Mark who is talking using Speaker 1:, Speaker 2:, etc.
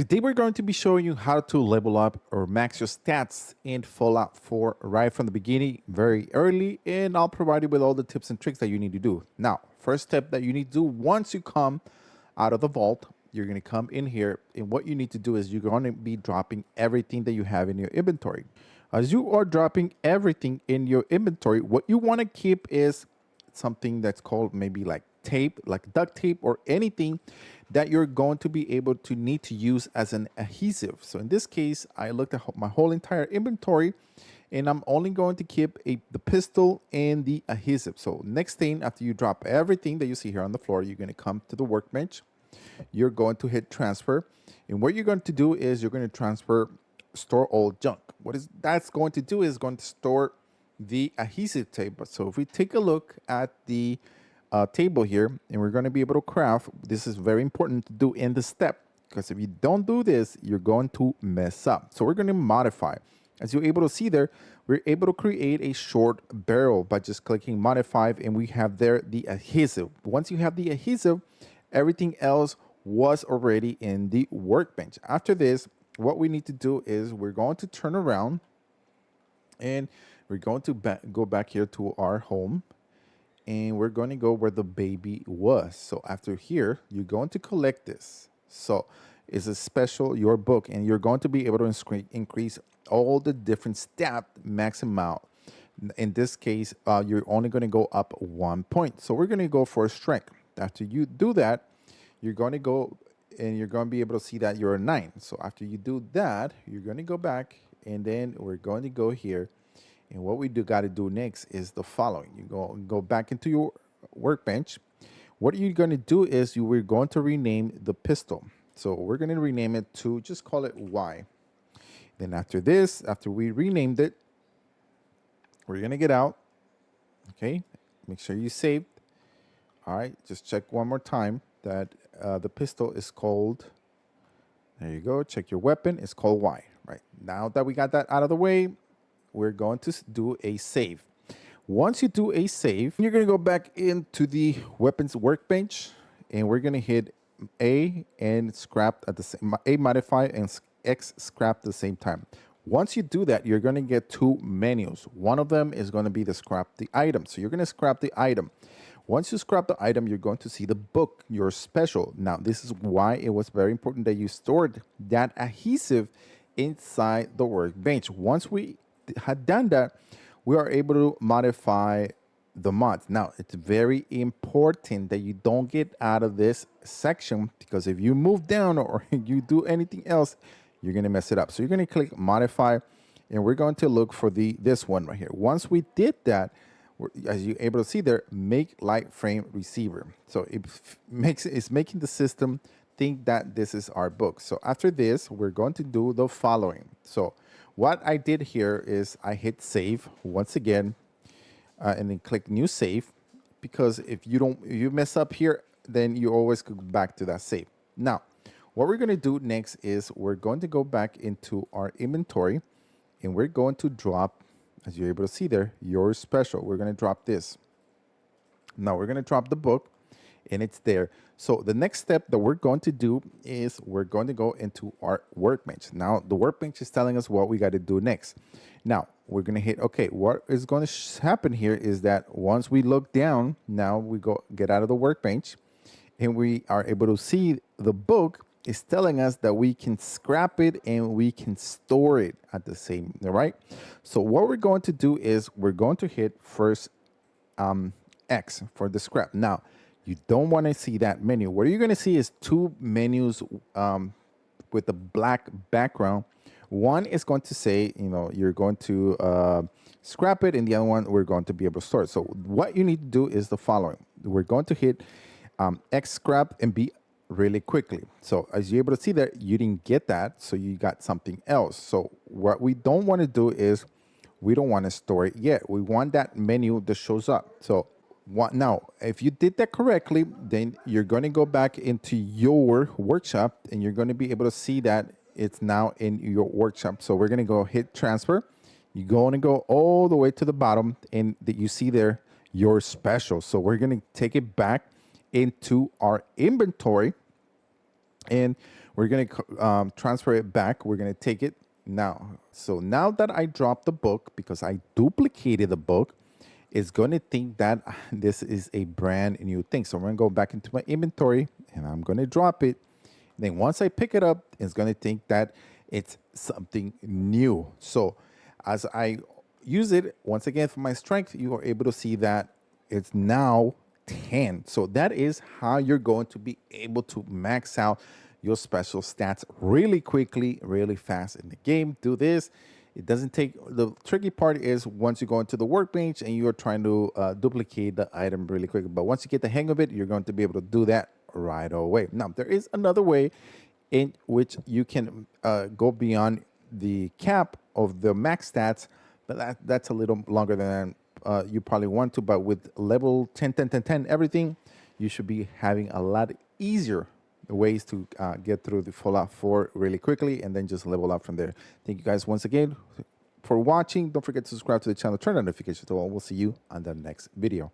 Speaker 1: Today we're going to be showing you how to level up or max your stats in Fallout 4 right from the beginning, very early, and I'll provide you with all the tips and tricks that you need to do. Now, first step that you need to do once you come out of the vault, you're going to come in here, and what you need to do is you're going to be dropping everything that you have in your inventory. As you are dropping everything in your inventory, what you want to keep is something that's called maybe like tape, like duct tape or anything that you're going to be able to need to use as an adhesive. So in this case, I looked at my whole entire inventory and I'm only going to keep the pistol and the adhesive. So next thing, after you drop everything that you see here on the floor, you're going to come to the workbench. You're going to hit transfer. And what you're going to do is you're going to transfer store all junk. What is that's going to do is going to store the adhesive tape. So if we take a look at the table here, and we're going to be able to craft, this is very important to do in the step, because if you don't do this, you're going to mess up. So we're going to modify. As you're able to see there, we're able to create a short barrel by just clicking modify, and we have there the adhesive. Once you have the adhesive, everything else was already in the workbench. After this, what we need to do is we're going to turn around and we're going to go back here to our home, and we're going to go where the baby was. So after here, you're going to collect this. So it's a special your book, and you're going to be able to increase all the different stat max amount. In this case, you're only going to go up 1 point. So we're going to go for strength. After you do that, you're going to go and you're going to be able to see that you're a 9. So after you do that, you're going to go back, and then we're going to go here. And what we got to do next is the following. You go back into your workbench. What you're going to do is we're going to rename the pistol. So we're going to rename it to, just call it Y. Then after this, after we renamed it, we're going to get out. Okay, make sure you saved. All right, just check one more time that the pistol is called, there you go, check your weapon, it's called Y. Right, now that we got that out of the way, we're going to do a save. Once you do a save, you're going to go back into the weapons workbench, and we're going to hit A and scrap at the same, A modify and X scrap at the same time. Once you do that, you're going to get two menus. One of them is going to be the scrap the item. So you're going to scrap the item. Once you scrap the item, you're going to see the book, your special. Now, this is why it was very important that you stored that adhesive inside the workbench. Once we had done that, we are able to modify the mods. Now, it's very important that you don't get out of this section, because if you move down or you do anything else, you're going to mess it up. So you're going to click modify, and we're going to look for this one right here. Once we did that, as you're able to see there, make light frame receiver. So it's making the system think that this is our book. So after this, we're going to do the following. So what I did here is I hit save once again, and then click new save, because if you mess up here, then you always go back to that save. Now, what we're going to do next is we're going to go back into our inventory, and we're going to drop, as you're able to see there, your special. We're going to drop this. Now we're going to drop the book, and it's there. So the next step that we're going to do is we're going to go into our workbench. Now the workbench is telling us what we got to do next. Now we're going to hit OK. What is going to happen here is that once we look down, now we get out of the workbench, and we are able to see the book is telling us that we can scrap it and we can store it at the same, right? So what we're going to do is we're going to hit first X for the scrap. Now, you don't want to see that menu. What you're going to see is two menus with a black background. One is going to say, you're going to scrap it, and the other one, we're going to be able to store it. So what you need to do is the following. We're going to hit X scrap and B really quickly. So as you're able to see there, you didn't get that, so you got something else. So what we don't want to do is we don't want to store it yet. We want that menu that shows up. So now, if you did that correctly, then you're going to go back into your workshop, and you're going to be able to see that it's now in your workshop. So we're going to go hit transfer. You're going to go all the way to the bottom, and that you see there your special. So we're going to take it back into our inventory, and We're going to transfer it back. We're going to take it now. So now that I dropped the book, because I duplicated the book, it's going to think that this is a brand new thing. So I'm going to go back into my inventory and I'm going to drop it. Then once I pick it up, it's going to think that it's something new. So as I use it, once again, for my strength, you are able to see that it's now 10. So that is how you're going to be able to max out your special stats really quickly, really fast in the game. Do this. It doesn't take, the tricky part is once you go into the workbench and you're trying to duplicate the item really quick. But once you get the hang of it, you're going to be able to do that right away. Now, there is another way in which you can go beyond the cap of the max stats, but that's a little longer than you probably want to. But with level 10, 10, 10, 10, everything, you should be having a lot easier ways to get through the Fallout 4 really quickly and then just level up from there. Thank you guys once again for watching. Don't forget to subscribe to the channel, turn on notifications to all. We'll see you on the next video.